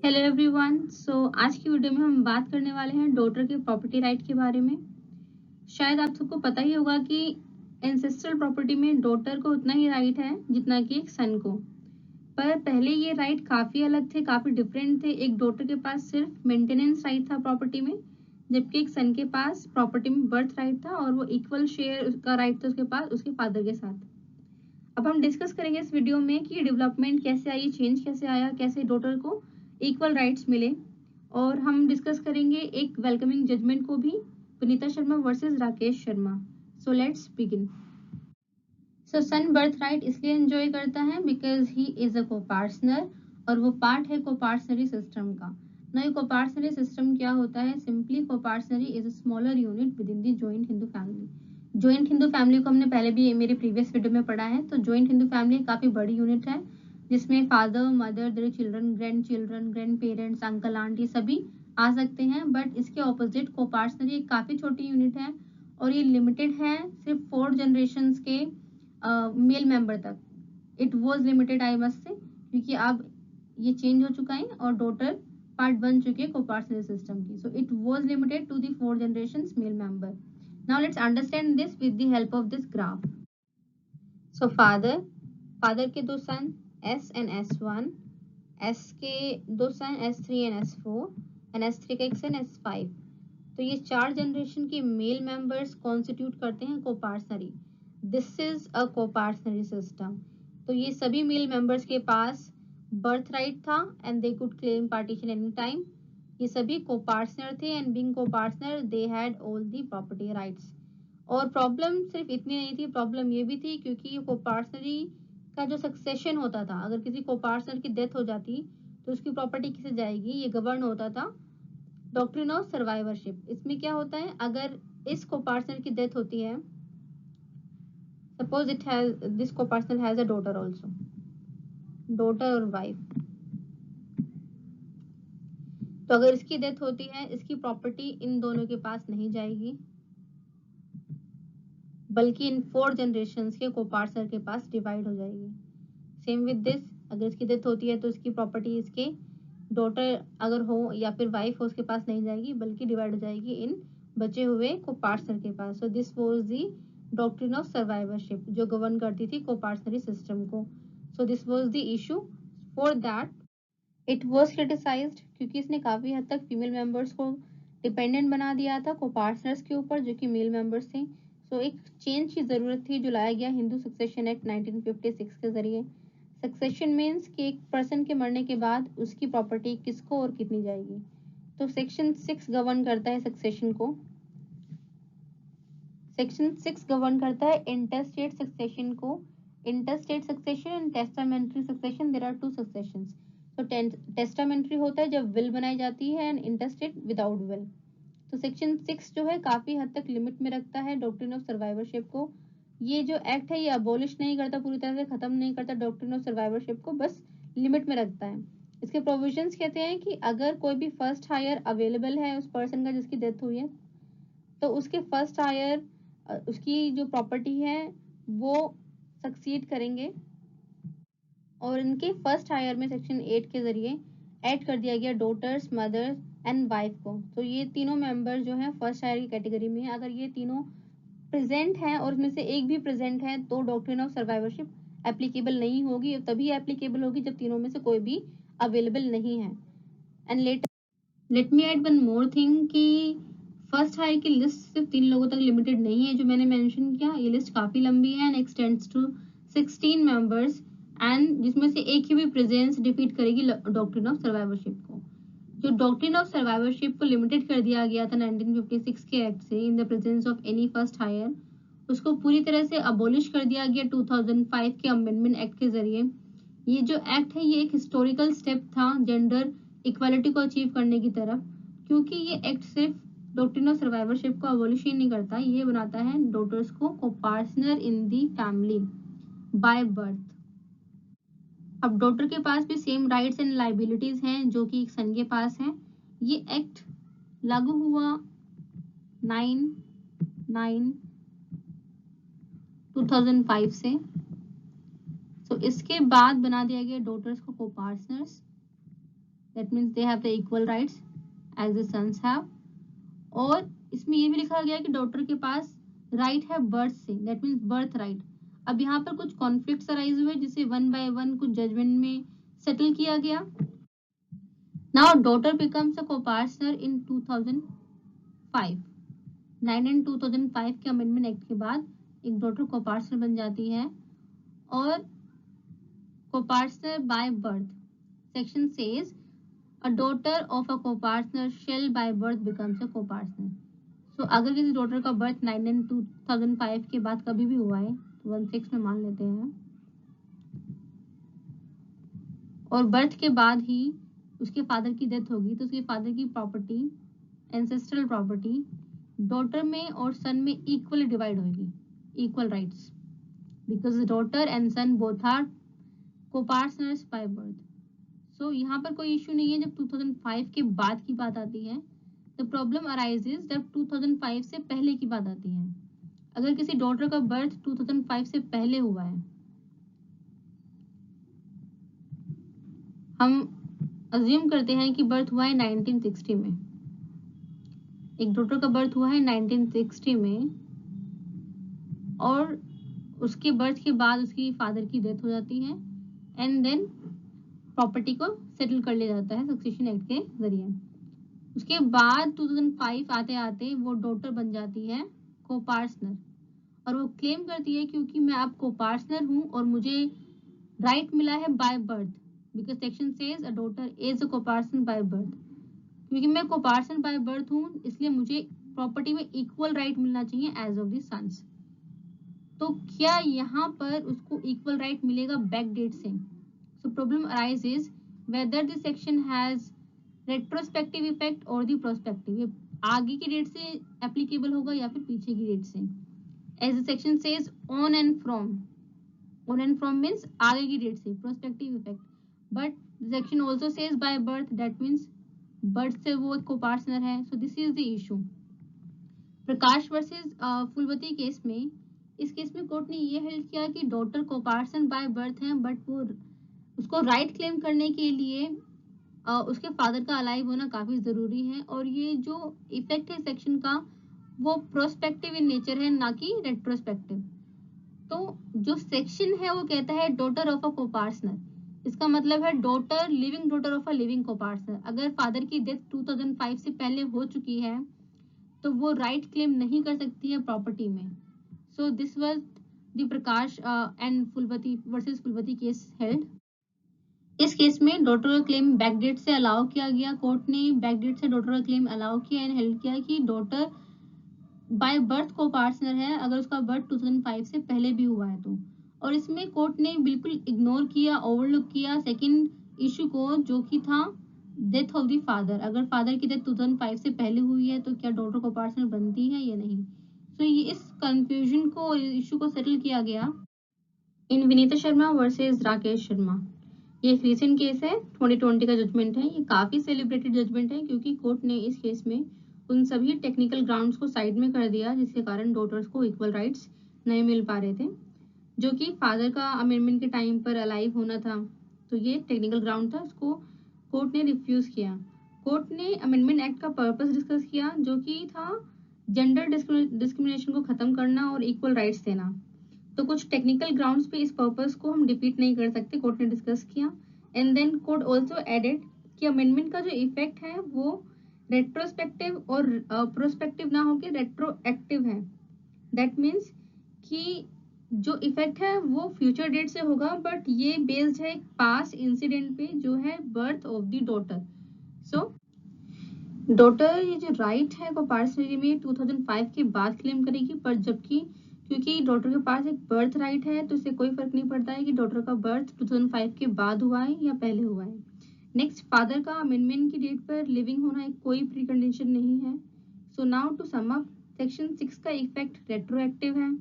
Hello everyone. आज की video में हम बात करने वाले हैं डॉटर के प्रॉपर्टी राइट के बारे में। शायद आप सबको पता ही होगा कि एंसेस्ट्रल प्रॉपर्टी में डॉटर को उतना ही राइट है जितना कि एक सन को। पर पहले ये राइट काफ़ी अलग थे, काफ़ी डिफरेंट थे। एक डॉटर के पास सिर्फ मेंटेनेंस राइट था प्रॉपर्टी में, जबकि एक सन के पास प्रॉपर्टी में बर्थ राइट था और वो इक्वल शेयर का राइट था उसके पास उसके फादर के साथ। अब हम डिस्कस करेंगे इस वीडियो में कि डेवलपमेंट कैसे आई, चेंज कैसे आया, कैसे डॉटर को इक्वल राइट्स मिले। और हम डिस्कस करेंगे एक वेलकमिंग जजमेंट को भी, Vinita Sharma versus Rakesh Sharma. So let's begin. Son birth right इसलिए एंजॉय करता है बिकॉज ही इज अ कोपार्टनर, और वो पार्ट है कोपार्टनरी सिस्टम का। ना ये कोपार्टनरी सिस्टम क्या होता है? Simply coparcenary is a smaller unit within the joint Hindu family. Joint Hindu family को हमने पहले भी मेरे प्रीवियस वीडियो में पढ़ा है। तो जॉइंट हिंदू फैमिली काफी बड़ी यूनिट है जिसमें father, mother, their children, grand parents, uncle, aunty सभी आ सकते हैं। बट इसके ऑपोजिट कोपार्टनरी एक काफी छोटी यूनिट है और ये लिमिटेड है सिर्फ 4 जनरेशन के मेल मेंबर तक। It was limited, I must say, क्योंकि अब ये चेंज हो चुका है और डॉटर पार्ट बन चुके हैं कोपार्टनरी सिस्टम की। So it was limited to the 4 generation male member. Now let's understand this with the help of this graph. So father के दो सन एस एंड S1, एस के दो सन S3 and S4, and S3 का एक सन S5। तो ये 4 generation के male members constitute करते हैं coparcenary. This is a coparcenary system. तो ये सभी मेल मेंबर्स के पास बर्थ राइट था and they could claim partition any time. ये सभी कोपार्टनर थे and being coparcener they had all the property rights. और प्रॉब्लम सिर्फ इतनी नहीं थी, प्रॉब्लम ये भी थी क्योंकि कोपार्टनरी का जो सक्सेशन होता था, अगर किसी कोपार्टनर की डेथ हो जाती तो उसकी प्रॉपर्टी किसे जाएगी, ये गवर्न होता था डॉक्ट्रिन ऑफ सर्वाइवरशिप। इसमें क्या होता है, अगर इस कोपार्टनर की डेथ होती है, suppose it has this coparcener has a daughter also, daughter और वाइफ। तो अगर इसकी डेथ होती है, इसकी प्रॉपर्टी इन दोनों के पास नहीं जाएगी बल्कि इन 4 जनरेशंस के कोपार्टनर के पास डिवाइड हो जाएगी। सेम विद दिस, अगर इसकी डेथ होती है तो इसकी प्रॉपर्टी इसके डॉटर अगर हो या फिर वाइफ हो उसके पास नहीं जाएगी बल्कि डिवाइड हो जाएगी इन बचे हुए कोपार्टनर के पास। So this was the doctrine of survivorship जो गवर्न करती थी कोपार्टनरी सिस्टम को। So this was the issue. For that it was criticised क्योंकि इसने काफी हद तक फीमेल मेंबर्स को डिपेंडेंट बना दिया था कोपार्टनर्स के ऊपर जो कि मेल मेंबर्स थे। सो एक चेंज की जरूरत थी जो लाया गया हिंदू सक्सेशन एक्ट 1956 के जरिए। सक्सेशन मीन्स कि एक पर्सन के मरने के बाद उसकी प्रॉपर्टी किसको और कितनी जाएगी। तो सेक्शन 6 गवर्न करता है सक्सेशन को। सेक्शन 6 गवर्न करता है इंटरस्टेट सक्सेशन को। Intestate succession and testamentary succession, there are two successions. तो टेस्टामेंट्री होता है जब विल बनाई जाती है एंड इंटरस्टेट विदाउट विल। तो सेक्शन 6 जो है काफी हद तक लिमिट में रखता है डॉक्ट्रिन ऑफ सर्वाइवरशिप को। ये जो एक्ट है ये अबोलिश नहीं करता, पूरी तरह से खत्म नहीं करता डॉक्ट्रिन ऑफ सर्वाइवरशिप को, बस लिमिट में रखता है। इसके प्रोविजंस कहते हैं कि अगर कोई भी फर्स्ट हायर अवेलेबल है उस पर्सन का जिसकी डेथ हुई है, तो उसके फर्स्ट हायर उसकी जो प्रॉपर्टी है वो सक्सीड करेंगे। और इनके फर्स्ट हायर में सेक्शन 8 के जरिए ऐड कर दिया गया डॉटर्स, मदर्स एंड वाइफ को। तो ये तीनों मेंबर जो हैं फर्स्ट हायर की कैटेगरी में है। अगर ये तीनों प्रेजेंट हैं और इसमें से एक भी प्रेजेंट है तो डॉक्ट्रिन ऑफ सर्वाइवरशिप एप्लीकेबल नहीं होगी, तभी एप्लीकेबल होगी जब तीनों में से कोई भी अवेलेबल नहीं है। And let me add one more thing कि फर्स्ट हायर की लिस्ट सिर्फ 3 लोगों तक लिमिटेड नहीं है जो मैंने मेंशन किया। ये लिस्ट काफी लंबी है and extends to 16 members, and जिसमें से एक की भी प्रेजेंस डिफीट करेगी डॉक्ट्रिन ऑफ सर्वाइवरशिप को। जो डॉक्ट्रिन ऑफ सर्वाइवरशिप को लिमिटेड कर दिया गया था 1956 के एक्ट से, in the presence of any first heir, उसको पूरी तरह से अबोलिश कर दिया गया 2005 के अमेंडमेंट एक्ट के जरिए। ये जो एक्ट है ये एक हिस्टोरिकल स्टेप था जेंडर इक्वालिटी को अचीव करने की तरफ, क्योंकि ये एक्ट सिर्फ डॉक्ट्रिन ऑफ सर्वाइवरशिप को अबॉलिश ही नहीं करता, ये बनाता है डॉटर्स को कोपार्टनर इन दी फैमिली बाय बर्थ। अब डॉटर के पास भी सेम राइट्स एंड लाइबिलिटीज हैं जो कि एक सन के पास है। ये एक्ट लागू हुआ 9/9/2005 से। इसके बाद बना दिया गया डॉटर्स को coparceners. That means they have the equal rights as the sons have. और इसमें ये भी लिखा गया कि डॉटर के पास राइट है बर्थ से, दैट मीन्स बर्थ राइट। अब यहाँ पर कुछ कॉन्फ्लिक्ट्स अराइज हुए जिसे वन बाय वन कुछ जजमेंट में सेटल किया गया। Now daughter becomes a coparcener in 2005। 9 and 2005 के अमेंडमेंट एक्ट के बाद एक डॉटर को-पार्टनर बन जाती है और coparcener by birth. Section says a daughter of a coparcener shall by birth becomes a coparcener. So अगर किसी डॉटर का बर्थ 9 एंड 2005 के बाद कभी भी हुआ है तो 16 में मान लेते हैं, और बर्थ के बाद ही उसके फादर की डेथ होगी तो उसके फादर की प्रॉपर्टी, एंसेस्ट्रल प्रॉपर्टी, डॉटर में और सन में इक्वली डिवाइड होगी, equal rights, because daughter and son both are coparceners by birth. So यहाँ पर कोई इश्यू नहीं है जब 2005 के बाद की बात आती है। द प्रॉब्लम अराइजेज जब 2005 से पहले की बात आती है। अगर किसी डॉटर का बर्थ 2005 से पहले हुआ है, हम अज्यूम करते हैं कि बर्थ हुआ है 1960 में, एक डॉटर का बर्थ हुआ है 1960 में और उसके बर्थ के बाद उसकी फादर की डेथ हो जाती है एंड देन प्रॉपर्टी को सेटल कर लिया जाता है सक्सेशन एक्ट के जरिए। उसके बाद 2005 आते आते वो डॉटर बन जाती है को-पार्टनर और वो क्लेम करती है क्योंकि मैं अब को-पार्टनर हूँ और मुझे राइट मिला है by birth, because section says a daughter is a coparcener by birth. क्योंकि मैं को-पार्टनर बाय बर्थ हूँ इसलिए मुझे प्रॉपर्टी में इक्वल राइट मिलना चाहिए एज ऑफ द सन्स। तो क्या यहाँ पर उसको इक्वल राइट मिलेगा बैक डेट से? So problem arises whether this section has retrospective effect और दी प्रोस्पेक्टिव, ये आगे की डेट से एप्लीकेबल होगा या फिर पीछे की डेट से। As the section says on and from, on and from means आगे की डेट से, prospective effect, but section also says by birth, that means birth से वो को-पार्टनर है। So this is the issue. Prakash versus Phulavati case में, इस case में court ने ये हेल्ड किया कि डॉटर को-पार्टनर बाय बर्थ है बट वो उसको राइट क्लेम करने के लिए उसके फादर का अलाइव होना काफी जरूरी है और ये जो इफेक्ट है सेक्शन का वो प्रोस्पेक्टिव इन नेचर है ना कि रेट्रोस्पेक्टिव। तो जो सेक्शन है वो कहता है डॉटर ऑफ अ को-पार्टनर, इसका मतलब है daughter, living daughter of a living coparcener. अगर फादर की डेथ 2005 से पहले हो चुकी है तो वो राइट क्लेम नहीं कर सकती है प्रॉपर्टी में। So this was the Prakash and Phulavati versus Phulavati case held. इस केस में डॉटर का क्लेम बैकडेट से अलाउ किया गया, कोर्ट ने बैकडेट से डॉटर का क्लेम अलाउ किया एंड हेल्ड किया कि डॉटर बाय बर्थ को-पार्टनर है अगर उसका बर्थ 2005 से पहले भी हुआ है तो। और इसमें कोर्ट ने बिल्कुल इग्नोर किया, ओवरलुक किया सेकंड इशू को जो कि था डेथ ऑफ द फादर। अगर फादर की डेथ 2005 से पहले हुई है तो क्या डॉटर को-पार्टनर बनती है या नहीं। सो ये इस कंफ्यूजन को, इशू को सेटल किया गया इन विनीता शर्मा वर्सेस राकेश शर्मा। ये एक रीसेंट केस है, 2020 का जजमेंट है। ये काफी सेलिब्रेटेड जजमेंट है क्योंकि कोर्ट ने इस केस में उन सभी टेक्निकल ग्राउंड्स को साइड में कर दिया जिसके कारण डॉटर्स को इक्वल राइट्स नहीं मिल पा रहे थे, जो कि फादर का अमेंडमेंट के टाइम पर अलाइव होना था। तो ये टेक्निकल ग्राउंड था, उसको कोर्ट ने रिफ्यूज किया। कोर्ट ने अमेंडमेंट एक्ट का पर्पस डिस्कस किया जो कि था जेंडर डिस्क्रिमिनेशन को खत्म करना और इक्वल राइट्स देना। तो कुछ टेक्निकल ग्राउंड्स पे इस पर्पस को हम डिफीट नहीं कर सकते, कोर्ट ने डिस्कस किया। And then court also added कि अमेंडमेंट का जो इफेक्ट है वो रेट्रोस्पेक्टिव और प्रोस्पेक्टिव ना होकर रेट्रोएक्टिव है। दैट मीन्स कि जो इफेक्ट है वो फ्यूचर डेट से होगा बट ये बेस्ड है पास्ट इंसिडेंट पे जो है birth of the daughter. So daughter ये जो राइट है वो पार्सनरी में 2005 के बाद क्लेम करेगी, पर जबकि क्योंकि डॉटर के पास एक बर्थ राइट है तो इससे कोई फर्क नहीं पड़ता है कि डॉटर का बर्थ 2005 के बाद हुआ है या पहले हुआ है। नेक्स्ट, फादर का अमेंडमेंट की डेट पर लिविंग होना एक कोई प्री कंडीशन नहीं है। So now to sum up, section 6 का इफेक्ट रेट्रोएक्टिव है।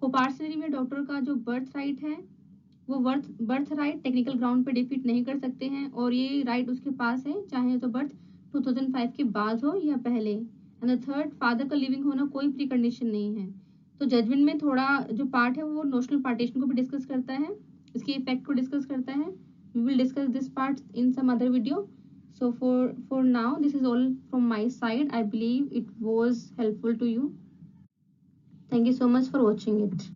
कोपार्सनरी में डॉटर का जो बर्थ राइट है वो बर्थ राइट टेक्निकल ग्राउंड पे डिफीट नहीं कर सकते हैं और ये राइट उसके पास है चाहे तो बर्थ 2005 के बाद हो या पहले। एंड द थर्ड, फादर का लिविंग होना कोई प्री कंडीशन नहीं है। तो जजमेंट में थोड़ा जो पार्ट है वो नोशनल पार्टीशन को भी डिस्कस करता है, इसके इफेक्ट को डिस्कस करता है। We will discuss this part in some other video. So for now, this is all from my side. I believe it was helpful to you. Thank you so much for watching it.